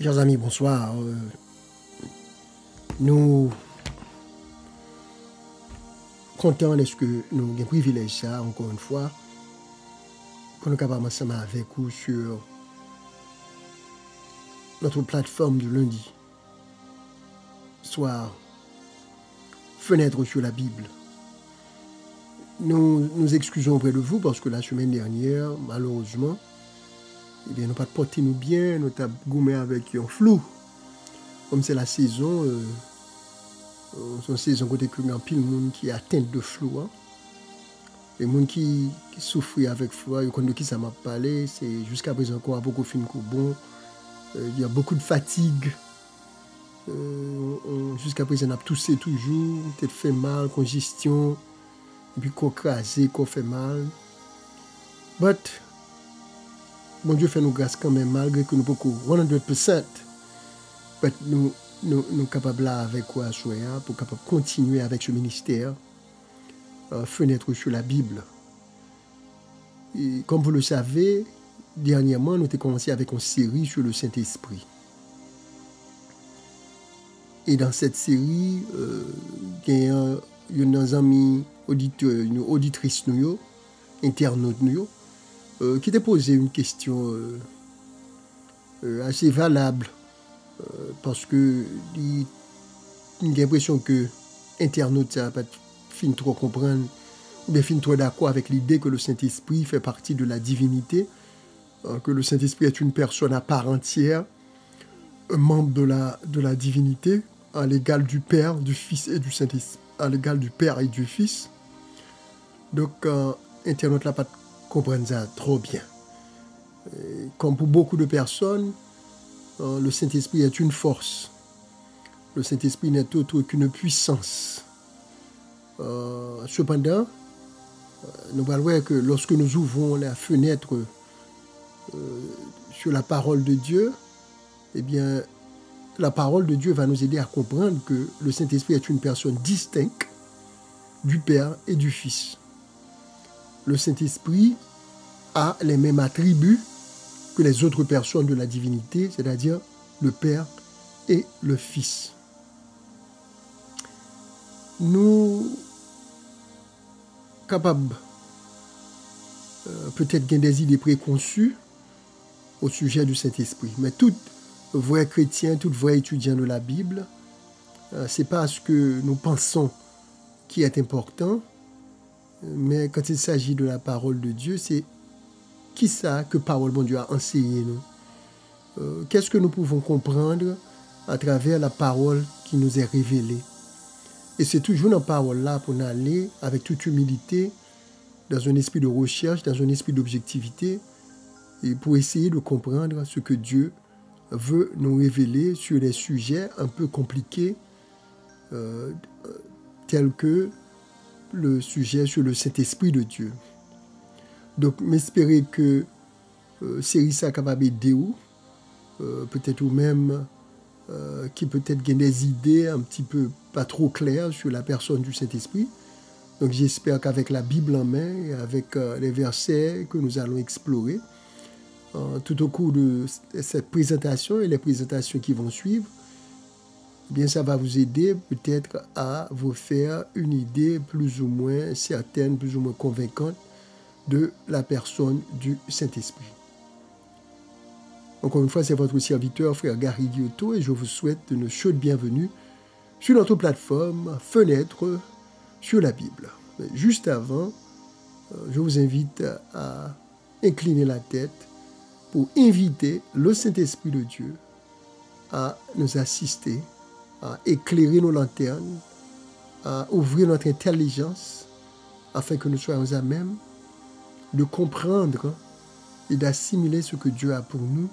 Chers amis, bonsoir. Nous comptons est-ce que nous avons un privilège ça, encore une fois, qu'on est capable ensemble avec vous sur notre plateforme du lundi, soit fenêtre sur la Bible. Nous nous excusons auprès de vous parce que la semaine dernière, malheureusement, eh bien, nous pas porté nous bien, nous avons gommé avec un flou. Comme c'est la saison, c'est une saison côté que il y a pile monde qui est atteint de flou. Hein. Les gens qui souffrent avec flou, ils connaissent qui ça m'a parlé, c'est jusqu'à présent encore beaucoup de films bon. Il y a beaucoup de fatigue. Jusqu'à présent, on a toussé toujours, peut-être fait mal, congestion, et puis qu'on crase, qu'on fait mal. But, bon Dieu fait nous grâce quand même, malgré que nous beaucoup 100%. Mais nous sommes capables là avec quoi pour capable continuer avec ce ministère, fenêtre sur la Bible. Et comme vous le savez, dernièrement, nous avons commencé avec une série sur le Saint-Esprit. Et dans cette série, il y a nos amis auditeurs, une auditrice, internaute, qui t'a posé une question assez valable. Parce que j'ai l'impression que l'internaute n'a pas fini trop comprendre ou bien fini trop d'accord avec l'idée que le Saint-Esprit fait partie de la divinité, que le Saint-Esprit est une personne à part entière, un membre de la divinité, à l'égal du Père, du Fils et du Saint-Esprit, à l'égal du Père et du Fils. Donc, l'internaute n'a pas compris ça trop bien. Et comme pour beaucoup de personnes, le Saint-Esprit est une force. Le Saint-Esprit n'est autre qu'une puissance. Cependant, nous allons voir que lorsque nous ouvrons la fenêtre sur la parole de Dieu, eh bien, la parole de Dieu va nous aider à comprendre que le Saint-Esprit est une personne distincte du Père et du Fils. Le Saint-Esprit a les mêmes attributs que les autres personnes de la divinité, c'est-à-dire le Père et le Fils. Nous capables peut-être gain des idées préconçues au sujet du Saint-Esprit, mais tout vrai chrétien, tout vrai étudiant de la Bible, c'est pas ce que nous pensons qui est important, mais quand il s'agit de la parole de Dieu, c'est qui ça que parole bon Dieu a enseigné nous? Qu'est-ce que nous pouvons comprendre à travers la parole qui nous est révélée? Et c'est toujours dans la parole-là pour nous aller avec toute humilité, dans un esprit de recherche, dans un esprit d'objectivité, et pour essayer de comprendre ce que Dieu veut nous révéler sur des sujets un peu compliqués, tels que le sujet sur le Saint-Esprit de Dieu. Donc, m'espérer que série ça capable d'aider ou peut-être ou même qui peut-être gagne des idées un petit peu pas trop claires sur la personne du Saint-Esprit. Donc, j'espère qu'avec la Bible en main et avec les versets que nous allons explorer tout au cours de cette présentation et les présentations qui vont suivre, eh bien, ça va vous aider peut-être à vous faire une idée plus ou moins certaine, plus ou moins convaincante de la personne du Saint-Esprit. Encore une fois, c'est votre serviteur, frère Gary Giotto, et je vous souhaite une chaude bienvenue sur notre plateforme Fenêtre sur la Bible. Mais juste avant, je vous invite à incliner la tête pour inviter le Saint-Esprit de Dieu à nous assister, à éclairer nos lanternes, à ouvrir notre intelligence afin que nous soyons à même de comprendre et d'assimiler ce que Dieu a pour nous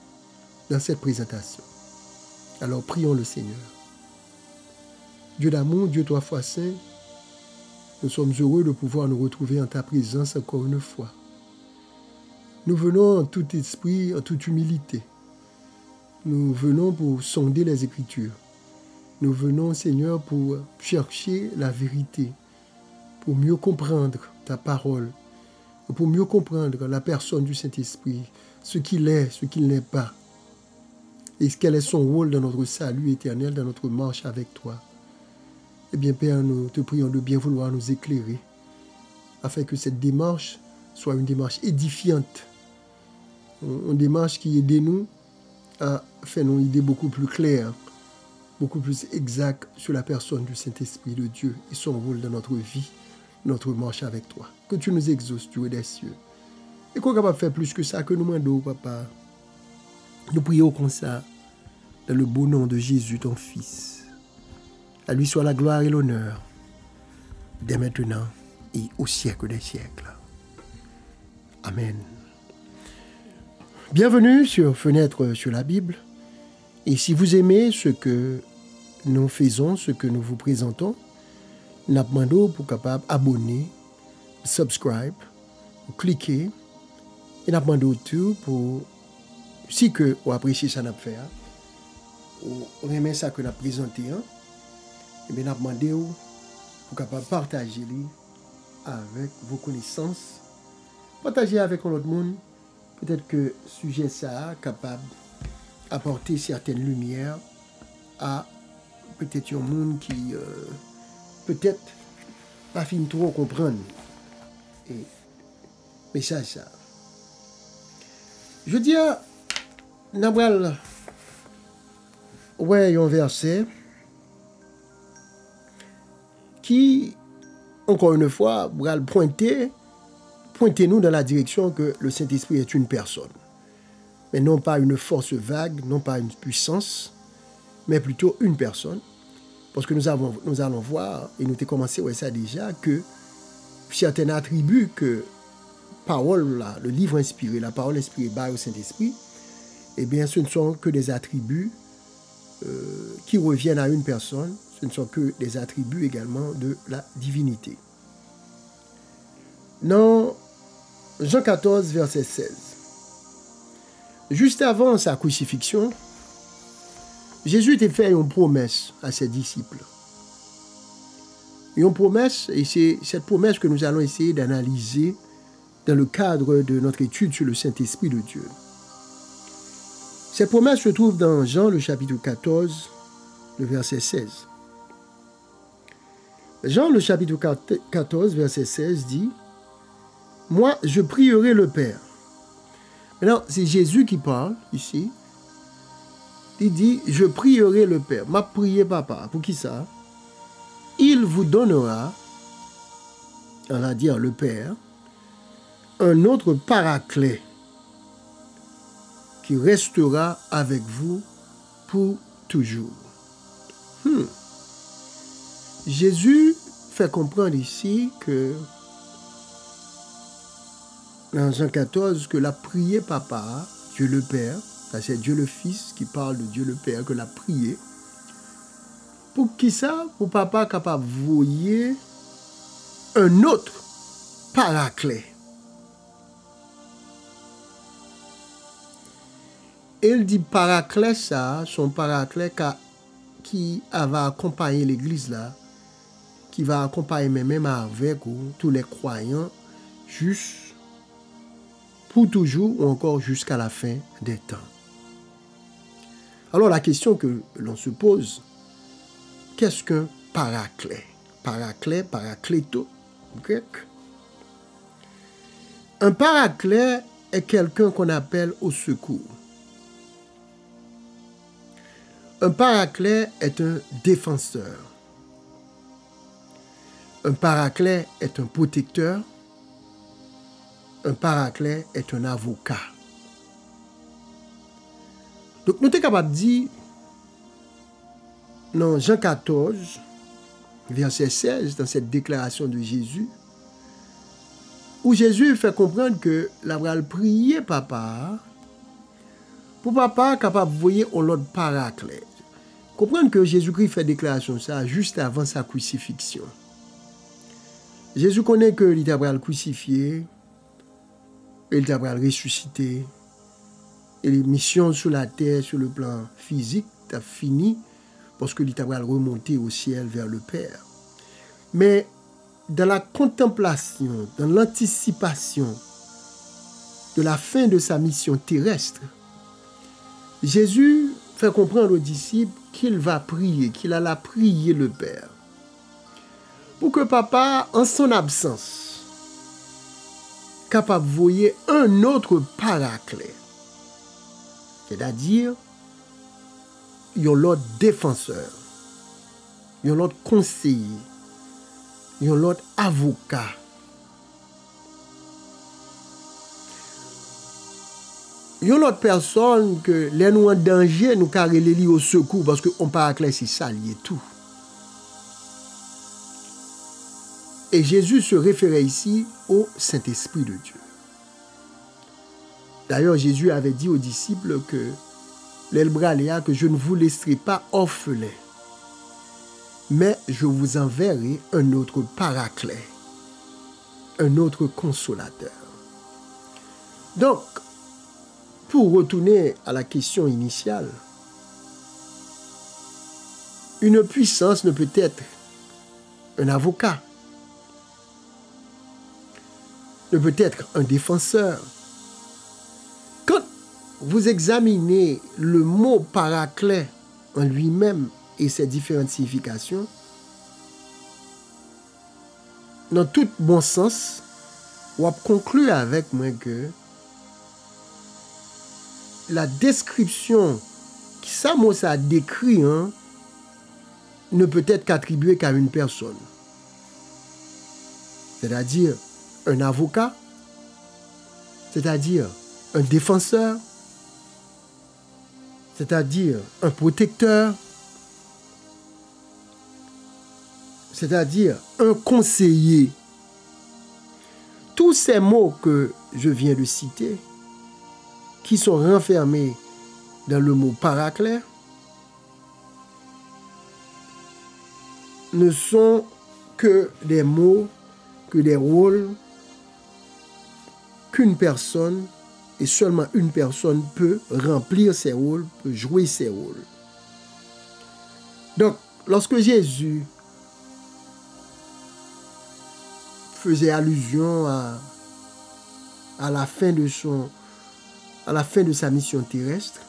dans cette présentation. Alors prions le Seigneur. Dieu d'amour, Dieu trois fois saint, nous sommes heureux de pouvoir nous retrouver en ta présence encore une fois. Nous venons en tout esprit, en toute humilité. Nous venons pour sonder les Écritures. Nous venons, Seigneur, pour chercher la vérité, pour mieux comprendre ta parole, pour mieux comprendre la personne du Saint-Esprit, ce qu'il est, ce qu'il n'est pas, et quel est son rôle dans notre salut éternel, dans notre marche avec toi. Eh bien, Père, nous te prions de bien vouloir nous éclairer, afin que cette démarche soit une démarche édifiante, une démarche qui aide nous à faire nos idées beaucoup plus claires, beaucoup plus exactes sur la personne du Saint-Esprit de Dieu et son rôle dans notre vie, notre marche avec toi. Que tu nous exauces, Dieu des cieux. Et qu'on est capable de faire plus que ça, que nous demandons, Papa. Nous prions comme ça, dans le beau nom de Jésus, ton Fils. À lui soit la gloire et l'honneur, dès maintenant et au siècle des siècles. Amen. Bienvenue sur Fenêtre sur la Bible. Et si vous aimez ce que nous faisons, ce que nous vous présentons, nous demandons pour capable abonner, subscribe, cliquer, et nous demandons tout pour, si que vous appréciez ça nous fait, ou aimez ça que nous présenté, et bien nous demandons pour capable partager avec vos connaissances, partager avec l'autre monde. Peut-être que le sujet ça capable d'apporter certaines lumières à peut-être un monde qui peut-être pas fin trop comprendre. Et message ça. Je dis à Nabral, ouais, un verset qui, encore une fois, va pointez-nous dans la direction que le Saint-Esprit est une personne. Mais non pas une force vague, non pas une puissance, mais plutôt une personne. Parce que nous allons voir, et nous avons commencé à ça déjà, que certains attributs que parole, là, le livre inspiré, la parole inspirée par le Saint-Esprit, eh bien, ce ne sont que des attributs qui reviennent à une personne, ce ne sont que des attributs également de la divinité. Dans Jean 14, verset 16. Juste avant sa crucifixion, Jésus a fait une promesse à ses disciples. Une promesse, et c'est cette promesse que nous allons essayer d'analyser dans le cadre de notre étude sur le Saint-Esprit de Dieu. Cette promesse se trouve dans Jean, le chapitre 14, le verset 16. Jean, le chapitre 14, verset 16 dit: moi, je prierai le Père. Maintenant, c'est Jésus qui parle ici. Il dit, je prierai le Père. M'a prié Papa. Pour qui ça? Il vous donnera, on va dire le Père, un autre paraclet qui restera avec vous pour toujours. Jésus fait comprendre ici que dans Jean 14, que l'a prié Papa, Dieu le Père, c'est Dieu le Fils qui parle de Dieu le Père, que l'a prié. Pour qui ça? Pour Papa capable de voyer un autre paraclet. Il dit paraclet ça, son paraclet qui va accompagner l'église là, qui va accompagner même avec tous les croyants, juste pour toujours ou encore jusqu'à la fin des temps. Alors la question que l'on se pose, qu'est-ce qu'un paraclet? Paraclet, parakleto, grec. Un paraclet est quelqu'un qu'on appelle au secours. Un paraclet est un défenseur. Un paraclet est un protecteur. Un paraclet est un avocat. Donc, nous sommes capables de dire, dans Jean 14, verset 16, dans cette déclaration de Jésus, où Jésus fait comprendre que la va prier Papa, pour Papa capable de voyer l'autre paraclet. Comprendre que Jésus-Christ fait déclaration ça juste avant sa crucifixion. Jésus connaît que il va le crucifier, il va le ressusciter, et les missions sur la terre, sur le plan physique, a fini parce que il va remonter au ciel vers le Père. Mais dans la contemplation, dans l'anticipation de la fin de sa mission terrestre, Jésus fait comprendre aux disciples qu'il va prier, qu'il alla prier le Père. Pour que papa, en son absence, capable de voyer un autre paraclet. C'est-à-dire, il y a l'autre défenseur, il y a l'autre conseiller, il y a l'autre avocat. Il y a l'autre personne que les nous en danger, nous carré les au secours parce que on paraclet c'est ça lié tout. Et Jésus se référait ici au Saint-Esprit de Dieu. D'ailleurs, Jésus avait dit aux disciples que l'Elbraléa, que je ne vous laisserai pas orphelin, mais je vous enverrai un autre paraclet, un autre consolateur. Donc, pour retourner à la question initiale, une puissance ne peut être un avocat, ne peut être un défenseur. Quand vous examinez le mot paraclet en lui-même et ses différentes significations, dans tout bon sens, on conclut avec moi que la description qui ça mot ça décrit ne peut être qu'attribuée qu'à une personne. C'est-à-dire un avocat, c'est-à-dire un défenseur, c'est-à-dire un protecteur, c'est-à-dire un conseiller. Tous ces mots que je viens de citer, qui sont renfermés dans le mot paraclet, ne sont que des mots, que des rôles qu'une personne, et seulement une personne peut remplir ces rôles, peut jouer ces rôles. Donc, lorsque Jésus faisait allusion à la fin de sa mission terrestre,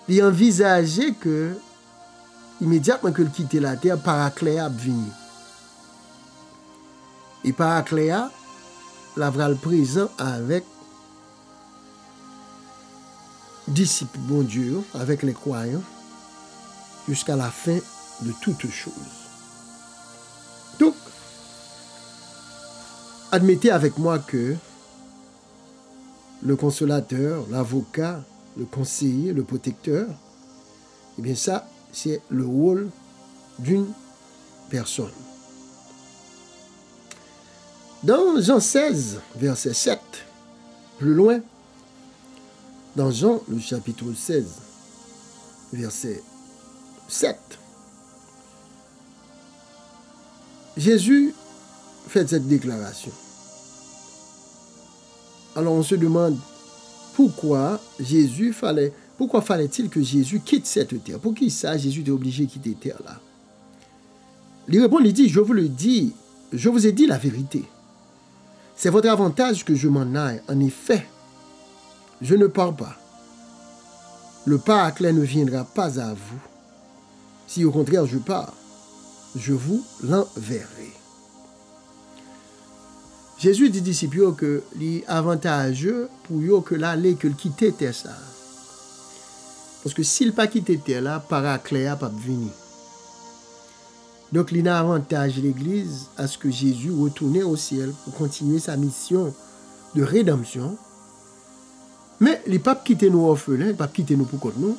il envisageait que, immédiatement qu'il quittait la terre, Paracléa venir. Et Paracléa, la le présent avec disciples, bon Dieu, avec les croyants, jusqu'à la fin de toutes choses. Donc, admettez avec moi que le consolateur, l'avocat, le conseiller, le protecteur, eh bien ça, c'est le rôle d'une personne. Dans Jean 16, verset 7, plus loin, dans Jean, le chapitre 16, verset 7, Jésus fait cette déclaration. Alors on se demande pourquoi fallait-il que Jésus quitte cette terre? Pour qui ça, Jésus était obligé de quitter cette terre là? Il répond, il dit, je vous le dis, je vous ai dit la vérité. C'est votre avantage que je m'en aille. En effet, je ne pars pas. Le Paraclet ne viendra pas à vous. Si au contraire je pars, je vous l'enverrai. Jésus dit aux disciples que l'avantageux pour eux que l'aller que le quitter terre ça. Parce que s'il pas quitté terre là, Paraclet pas venir. Donc, il a avantage l'Église à ce que Jésus retourne au ciel pour continuer sa mission de rédemption. Mais il n'a pas quitté nos orphelins, il n'a pas quitté nous pour contre nous.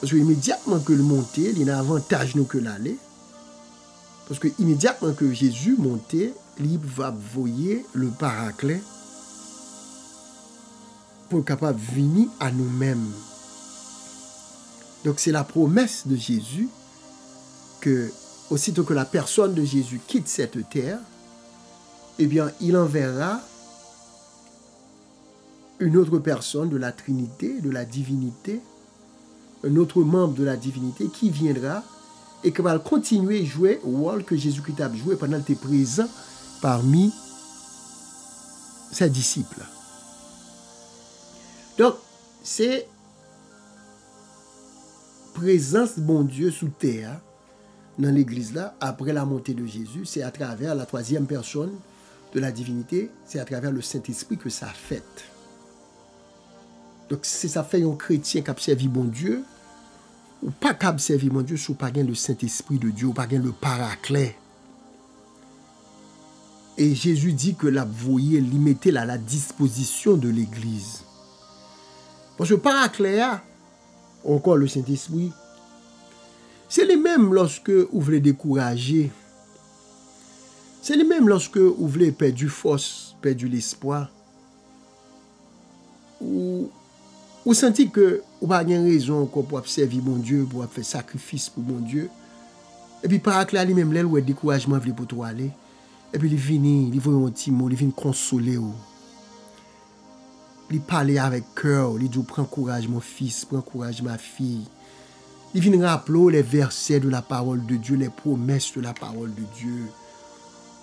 Parce que immédiatement que le montait, il a avantage nous que l'aller. Parce que immédiatement que Jésus montait, il va voyer le Paraclet pour être capable de venir à nous-mêmes. Donc, c'est la promesse de Jésus que aussitôt que la personne de Jésus quitte cette terre, eh bien, il enverra une autre personne de la Trinité, de la divinité, un autre membre de la divinité qui viendra et qui va continuer à jouer le rôle que Jésus-Christ a joué pendant qu'il était présent parmi ses disciples. Donc, c'est présence bon Dieu sous terre, dans l'église là, après la montée de Jésus, c'est à travers la troisième personne de la divinité, c'est à travers le Saint-Esprit que ça fait. Donc, si ça fait un chrétien qui a servi bon Dieu, ou pas qui a servi bon Dieu, si pas le Saint-Esprit de Dieu, ou pas le paraclet. Et Jésus dit que la voyez, il mettait à la disposition de l'église. Parce que le paraclet, encore le Saint-Esprit, c'est les mêmes lorsque vous voulez décourager. C'est les mêmes lorsque vous voulez perdre force, perdre l'espoir. Ou sentez que vous n'avez pas raison pour servir mon Dieu, pour faire sacrifice pour mon Dieu. Et puis par là, lui-même, là, où est découragement pour toi aller. Et puis il vient, il voit un petit mot, il vient consoler. Il parle avec cœur, il dit prends courage mon fils, prends courage ma fille. Il vient rappeler les versets de la parole de Dieu, les promesses de la parole de Dieu.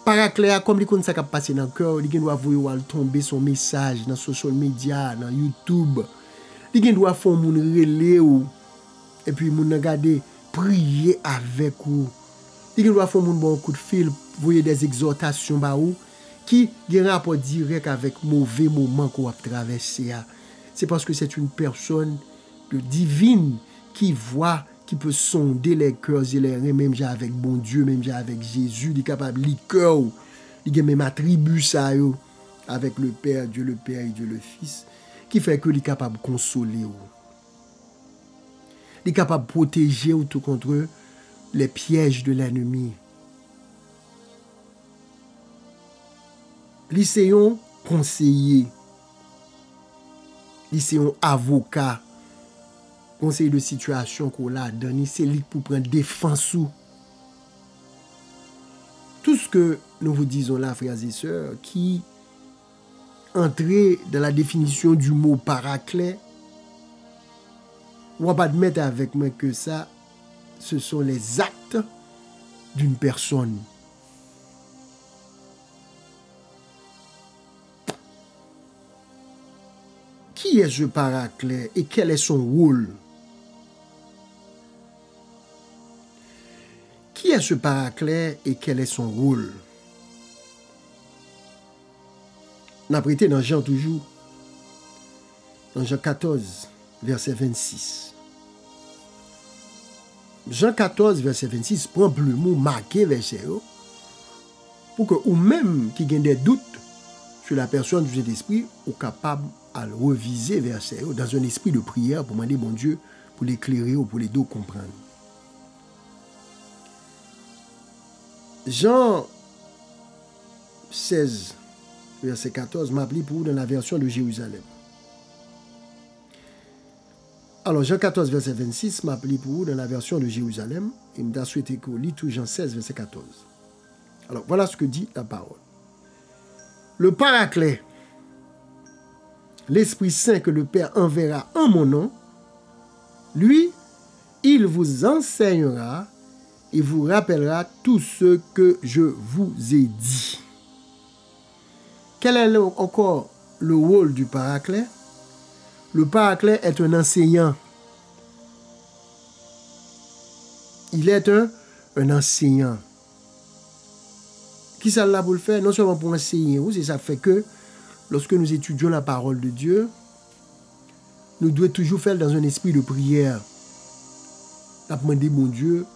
Paraclet, comme il connaît ça qui a passé dans le cœur, il doit voir tomber son message dans les social media, dans YouTube. Il doit faire mon relais et puis mon regarder, prier avec vous. Il doit faire mon bon coup de fil, voyer des exhortations qui ont un rapport direct avec mauvais moments qu'on a traversé. C'est parce que c'est une personne divine qui voit, qui peut sonder les cœurs et les reins, même avec bon Dieu, même avec Jésus, il est capable de lire cœur, il a même attribut ça avec le Père et Dieu le Fils, qui fait qu'il est capable de consoler. Il est capable de protéger tout contre les pièges de l'ennemi. Lycéon conseiller, lycéon avocat, conseil de situation qu'on a donné, c'est lui pour prendre défense. Tout ce que nous vous disons là, frères et sœurs, qui entrait dans la définition du mot paraclet, on va pas admettre avec moi que ça, ce sont les actes d'une personne. Qui est ce paraclet et quel est son rôle? Qui est ce paraclet et quel est son rôle? On a prêté dans Jean toujours, dans Jean 14, verset 26. Jean 14, verset 26, prend le mot marqué verset pour que ou même qui gagne des doutes sur la personne du Saint-Esprit, ou capable à le reviser verset dans un esprit de prière pour demander bon Dieu pour l'éclairer ou pour les deux comprendre. Jean 16, verset 14, m'appelé pour vous dans la version de Jérusalem. Alors, Jean 14, verset 26, m'appelé pour vous dans la version de Jérusalem. Et m'a souhaité qu'on lit tout Jean 16, verset 14. Alors, voilà ce que dit la parole. Le paraclet, l'Esprit Saint que le Père enverra en mon nom, lui, il vous enseignera et vous rappellera tout ce que je vous ai dit. Quel est encore le rôle du paraclet? Le paraclet est un enseignant. Il est un enseignant. Qui ça là pour le faire? Non seulement pour enseigner, c'est ça fait que lorsque nous étudions la parole de Dieu, nous devons toujours faire dans un esprit de prière. Nous demander bon Dieu,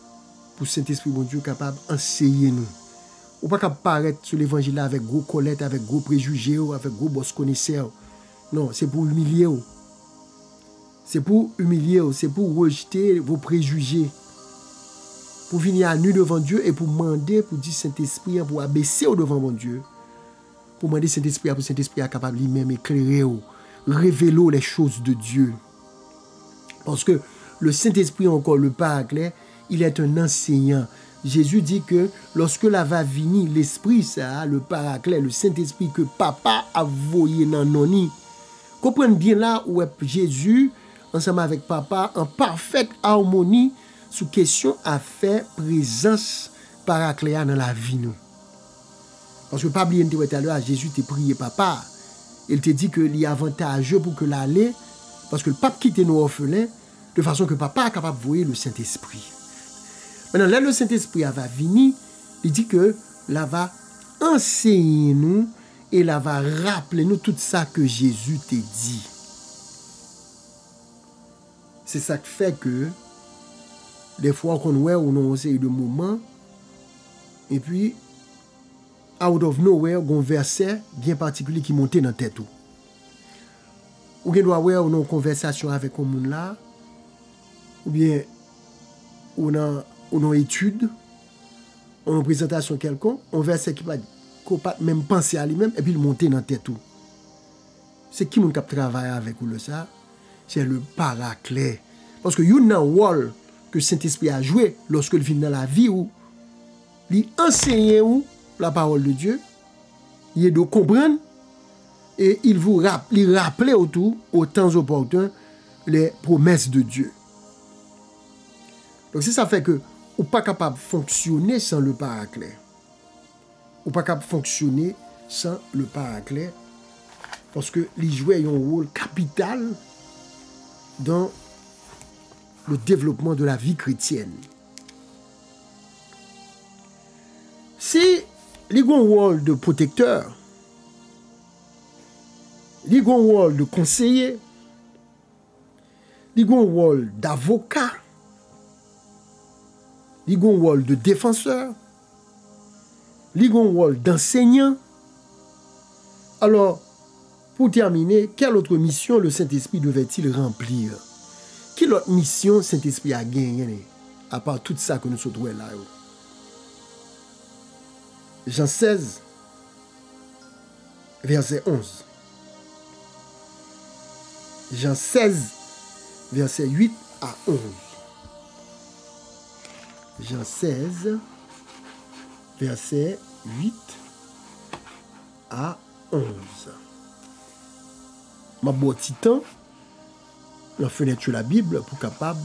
pour Saint-Esprit bon Dieu capable d'enseigner nous. Ou pas capable paraître sur l'évangile avec gros colette, avec gros préjugés, avec gros boss connaisseurs. Non, c'est pour humilier. C'est pour humilier, c'est pour rejeter vos préjugés. Pour venir à nu devant Dieu et pour demander, pour dire Saint-Esprit, pour abaisser devant mon Dieu. Pour demander Saint-Esprit, pour Saint-Esprit est capable lui-même éclairer, révéler les choses de Dieu. Parce que le Saint-Esprit, encore le Paraclet, il est un enseignant. Jésus dit que lorsque là va venir l'Esprit, ça, le Paraclet, le Saint-Esprit que Papa a voyé dans noni. Comprenez bien là où est Jésus, ensemble avec Papa, en parfaite harmonie, sous question à faire présence Paraclet dans la vie nous. Parce que pas oublier tout à l'heure, Jésus t'a prié Papa. Il te dit que il est avantageux pour que l'aller, parce que le pape quitte nos orphelins, de façon que papa est capable de voir le Saint-Esprit. Maintenant, là, le Saint-Esprit va venir, il dit que là va enseigner nous et là va rappeler nous tout ça que Jésus t'a dit. C'est ça qui fait que des fois qu'on voit ou non c'est de moments et puis out of nowhere, un verset bien particulier qui monte dans la tête. Ou bien doit avoir une conversation avec un monde là, ou bien on a une étude, une présentation quelconque, un verset qui qu'on pas même penser à lui-même et puis il monte dans la tête. C'est qui mon cap travaille avec ou le ça? C'est le paraclet. Parce que il y a un rôle que Saint-Esprit a joué lorsque il vient dans la vie où il enseigne la parole de Dieu, il est de comprendre et il vous rappelle autour, au temps opportun, les promesses de Dieu. Donc c'est ça fait que vous n'êtes pas capable de fonctionner sans le paraclet. Vous n'êtes pas capable de fonctionner sans le paraclet parce que il joue un rôle capital dans le développement de la vie chrétienne. Si il y a un rôle de protecteur, il y a un rôle de conseiller, il y a un rôle d'avocat, il y a un rôle de défenseur, il y a un rôle d'enseignant. Alors, pour terminer, quelle autre mission le Saint-Esprit devait-il remplir? Quelle autre mission Saint-Esprit a gagné, à part tout ça que nous sommes là? Jean 16, verset 11. Jean 16, verset 8 à 11. Jean 16, verset 8 à 11. Ma bon petit temps, la fenêtre sur la Bible pour capable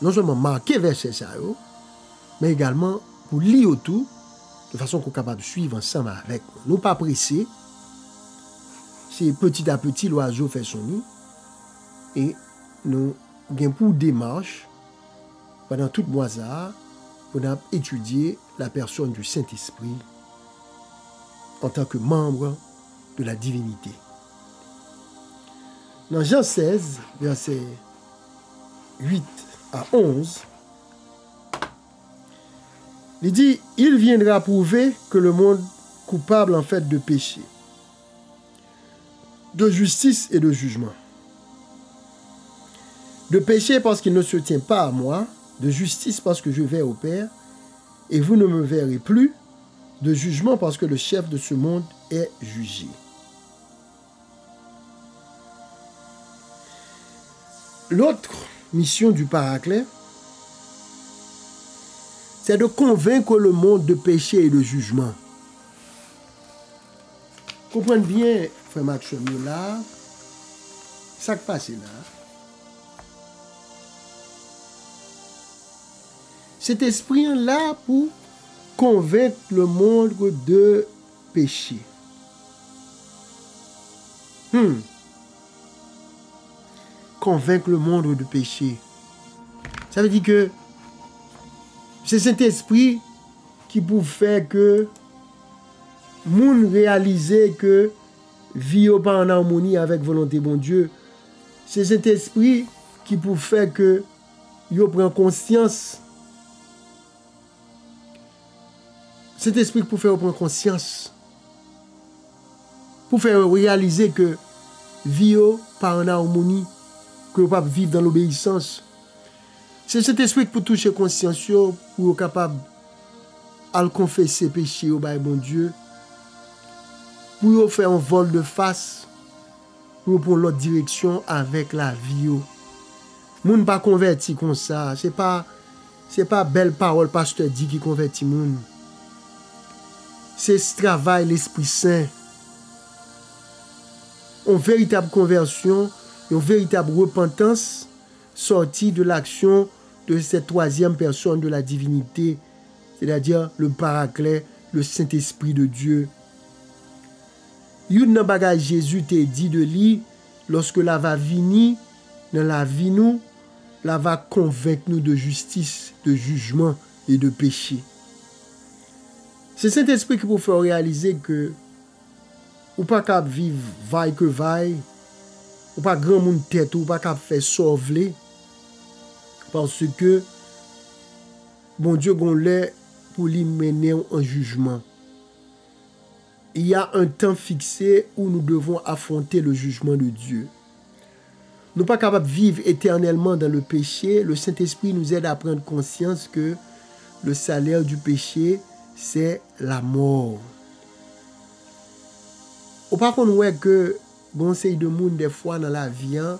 non seulement marquer verset ça, mais également pour lire tout de façon qu'on est capable de suivre ensemble avec nous. Pas pressés. C'est petit à petit l'oiseau fait son nid et nous avons pour démarche pendant tout le mois pour étudier la personne du Saint-Esprit en tant que membre de la divinité. Dans Jean 16, versets 8 à 11, il dit, il viendra prouver que le monde coupable en fait de péché, de justice et de jugement. De péché parce qu'il ne se tient pas à moi, de justice parce que je vais au Père, et vous ne me verrez plus, de jugement parce que le chef de ce monde est jugé. L'autre mission du Paraclet, c'est de convaincre le monde de péché et de jugement. Comprenez bien, frère Maxime, là, ça qui passe là. Cet esprit-là pour convaincre le monde de péché. Convaincre le monde de péché. Ça veut dire que c'est cet esprit qui peut faire que moun réaliser que vie pas en harmonie avec volonté bon Dieu. C'est cet esprit qui peut faire que yo prend conscience. Cet esprit pour faire prendre conscience. Pour faire réaliser que vie pas en harmonie, que pas vivre dans l'obéissance. C'est cet esprit qui peut toucher conscience pour être capable de confesser péché au bon Dieu. Pour faire un vol de face, pour prendre l'autre direction avec la vie. Moun pas converti comme ça, c'est pas belle parole pasteur dit qui convertit moun. C'est ce travail l'Esprit Saint. Une véritable conversion, une véritable repentance sortie de l'action de cette troisième personne de la divinité, c'est-à-dire le Paraclet, le Saint-Esprit de Dieu. Yon nan bagay Jésus t'a dit de lui lorsque la va venir dans la vie nous là va convaincre nous de justice, de jugement et de péché. C'est Saint-Esprit qui vous fait réaliser que ou pas capable vivre vaille que vaille, ou pas grand monde tête, ou pas capable faire sauver, parce que bon Dieu gon lait pour lui mener en jugement. Il y a un temps fixé où nous devons affronter le jugement de Dieu. Nous ne sommes pas capables de vivre éternellement dans le péché. Le Saint-Esprit nous aide à prendre conscience que le salaire du péché, c'est la mort. Ou par contre, ouais que conseil de monde des fois dans la vie, hein,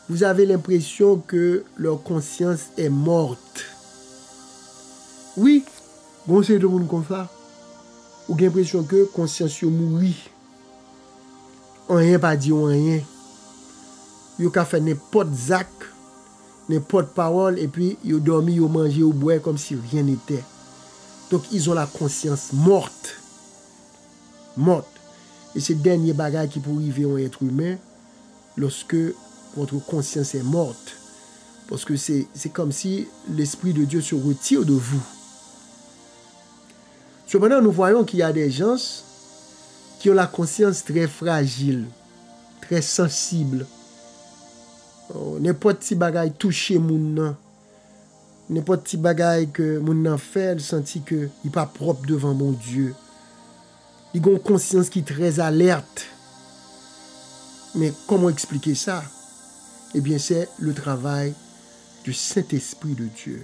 vous avez l'impression que leur conscience est morte. Oui, conseil de monde comme ça. Ou avez l'impression que conscience mourit. Rien pas dit rien. Yo ka fait n'importe zac, n'importe parole, et puis yo dormi, yo mangé, yo boire comme si rien n'était. Donc ils ont la conscience morte. Morte. Et c'est le dernier bagage qui peut arriver à un être humain lorsque votre conscience est morte. Parce que c'est comme si l'Esprit de Dieu se retire de vous. Cependant, nous voyons qu'il y a des gens qui ont la conscience très fragile, très sensible. N'importe petit bagage touché moun nan, n'importe petit bagage que moun nan fait, il senti que il pas propre devant mon Dieu. Il a une conscience qui est très alerte. Mais comment expliquer ça? Eh bien, c'est le travail du Saint-Esprit de Dieu.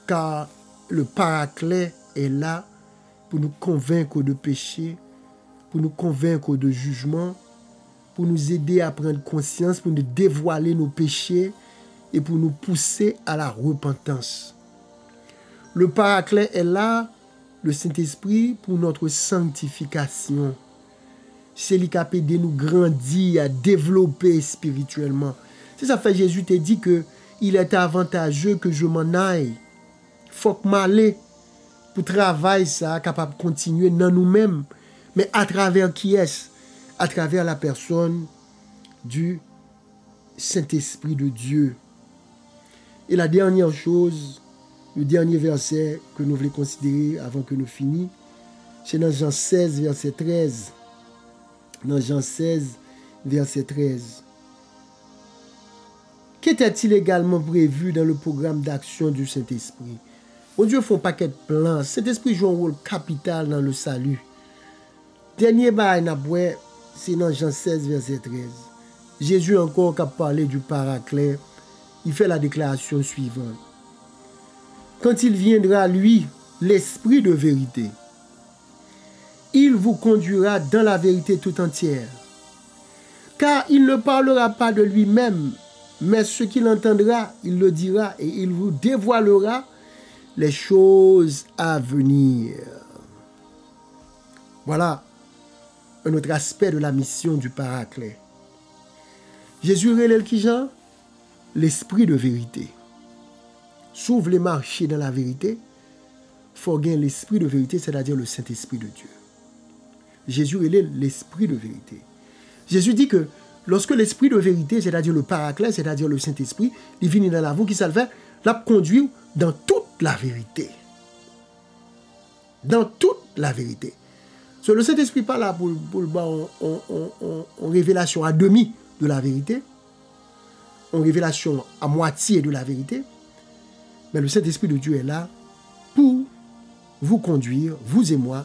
Car le Paraclet est là pour nous convaincre de péché, pour nous convaincre de jugement, pour nous aider à prendre conscience, pour nous dévoiler nos péchés et pour nous pousser à la repentance. Le Paraclet est là, le Saint-Esprit, pour notre sanctification. C'est lui qui a aidé nous grandir, à développer spirituellement. C'est ça fait Jésus t'a dit que il est avantageux que je m'en aille. Faut que m'aille pour travailler ça, capable de continuer dans nous-mêmes, mais à travers qui est-ce? À travers la personne du Saint-Esprit de Dieu. Et la dernière chose, le dernier verset que nous voulons considérer avant que nous finissions, c'est dans Jean 16, verset 13. Dans Jean 16, verset 13. Qu'était-il également prévu dans le programme d'action du Saint-Esprit? Bon Dieu fait un paquet de plans. Saint-Esprit joue un rôle capital dans le salut. Dernier bail n'a pas, c'est dans Jean 16, verset 13. Jésus encore qui a parlé du Paraclet, il fait la déclaration suivante. Quand il viendra, lui, l'Esprit de vérité, il vous conduira dans la vérité tout entière. Car il ne parlera pas de lui-même, mais ce qu'il entendra, il le dira et il vous dévoilera les choses à venir. Voilà un autre aspect de la mission du Paraclet. Jésus relève qui Jean? L'Esprit de vérité. S'ouvre les marchés dans la vérité, il faut gagner l'Esprit de vérité, c'est-à-dire le Saint-Esprit de Dieu. Jésus relève l'Esprit de vérité. Jésus dit que lorsque l'Esprit de vérité, c'est-à-dire le Paraclet, c'est-à-dire le Saint-Esprit, il vient dans la vie qui s'alve, l'a conduit dans toute la vérité. Dans toute la vérité. So, le Saint-Esprit n'est pas là pour en révélation à demi de la vérité, en révélation à moitié de la vérité, mais le Saint-Esprit de Dieu est là pour vous conduire, vous et moi,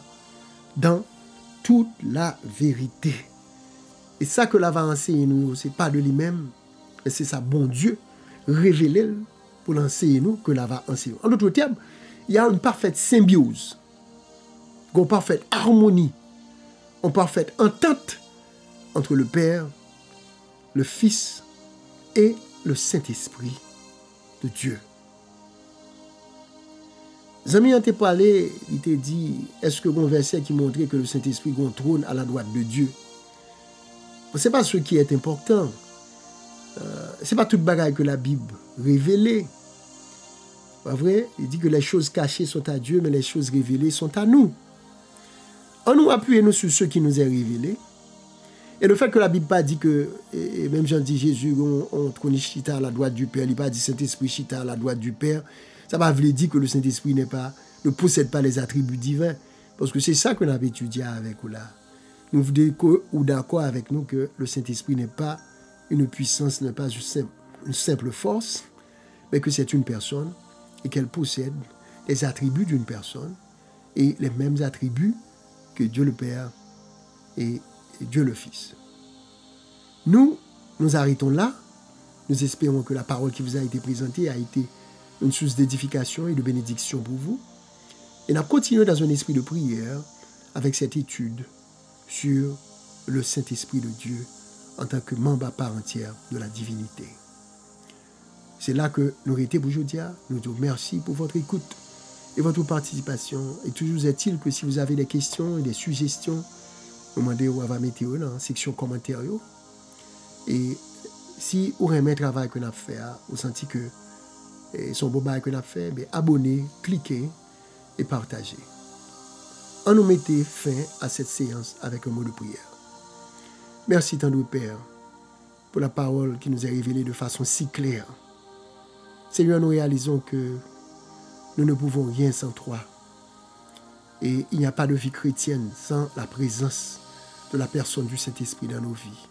dans toute la vérité. Et ça que là va enseigner nous, ce n'est pas de lui-même, mais c'est sa bon Dieu révélé pour l'enseigner nous que là va enseigner. En d'autres termes, il y a une parfaite symbiose, une parfaite harmonie, une parfaite entente entre le Père, le Fils et le Saint-Esprit de Dieu. Zami a parlé, il t'a dit, est-ce que un verset qui montrait que le Saint-Esprit a un trône à la droite de Dieu? Ce n'est pas ce qui est important. Ce n'est pas toute bagaille que la Bible révélée. Pas vrai? Il dit que les choses cachées sont à Dieu, mais les choses révélées sont à nous. On nous appuie nous sur ce qui nous est révélé Et le fait que la Bible pas dit que, et même Jean dit Jésus, on trône chita à la droite du Père, il n'a pas dit Saint-Esprit chita à la droite du Père, ça va veut dire que le Saint-Esprit ne possède pas les attributs divins. Parce que c'est ça qu'on a étudié avec vous là. Nous voulons ou d'accord avec nous que le Saint-Esprit n'est pas une puissance, n'est pas une simple force, mais que c'est une personne et qu'elle possède les attributs d'une personne et les mêmes attributs que Dieu le Père et Dieu le Fils. Nous arrêtons là. Nous espérons que la parole qui vous a été présentée a été une source d'édification et de bénédiction pour vous. Et nous continuons dans un esprit de prière avec cette étude sur le Saint-Esprit de Dieu en tant que membre à part entière de la divinité. C'est là que nous arrêtons pour aujourd'hui. Nous vous remercions pour votre écoute et votre participation. Et toujours est-il que si vous avez des questions et des suggestions, demandez où va mettre dans la section commentaires. Et si vous aimez le travail que nous avons fait, vous sentez que son beau travail que nous avons fait, abonnez, cliquez et partagez. On nous mettait fin à cette séance avec un mot de prière. Merci tendre Père pour la parole qui nous est révélée de façon si claire. Seigneur, nous réalisons que nous ne pouvons rien sans toi. Et il n'y a pas de vie chrétienne sans la présence de la personne du Saint-Esprit dans nos vies.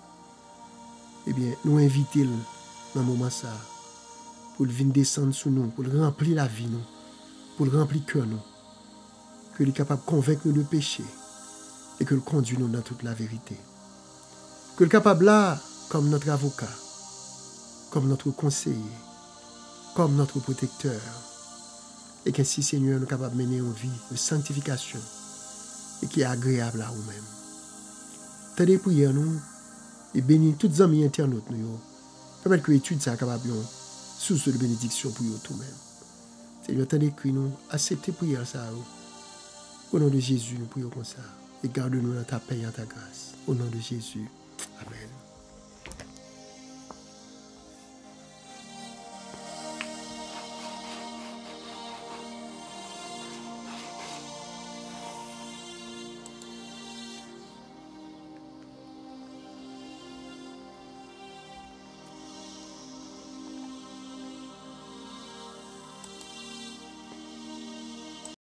Eh bien, nous invitons dans le moment ça, pour venir descendre sur nous, pour remplir la vie, nous, pour remplir le cœur, nous, qu'il est capable de convaincre nous de péché et que le conduit nous dans toute la vérité. Que le capable là, comme notre avocat, comme notre conseiller, comme notre protecteur, et qu'ainsi, Seigneur, nous sommes capables de mener une vie de sanctification et qui est agréable à nous-mêmes. Tendez prières nous et bénis toutes les amis internautes nous. Permettez que l'étude soit capable de source de bénédiction pour nous tout-même. Seigneur, tendez que nous acceptez prière ça. Au nom de Jésus, nous prions comme ça. Et garde-nous dans ta paix et ta grâce. Au nom de Jésus. Amen.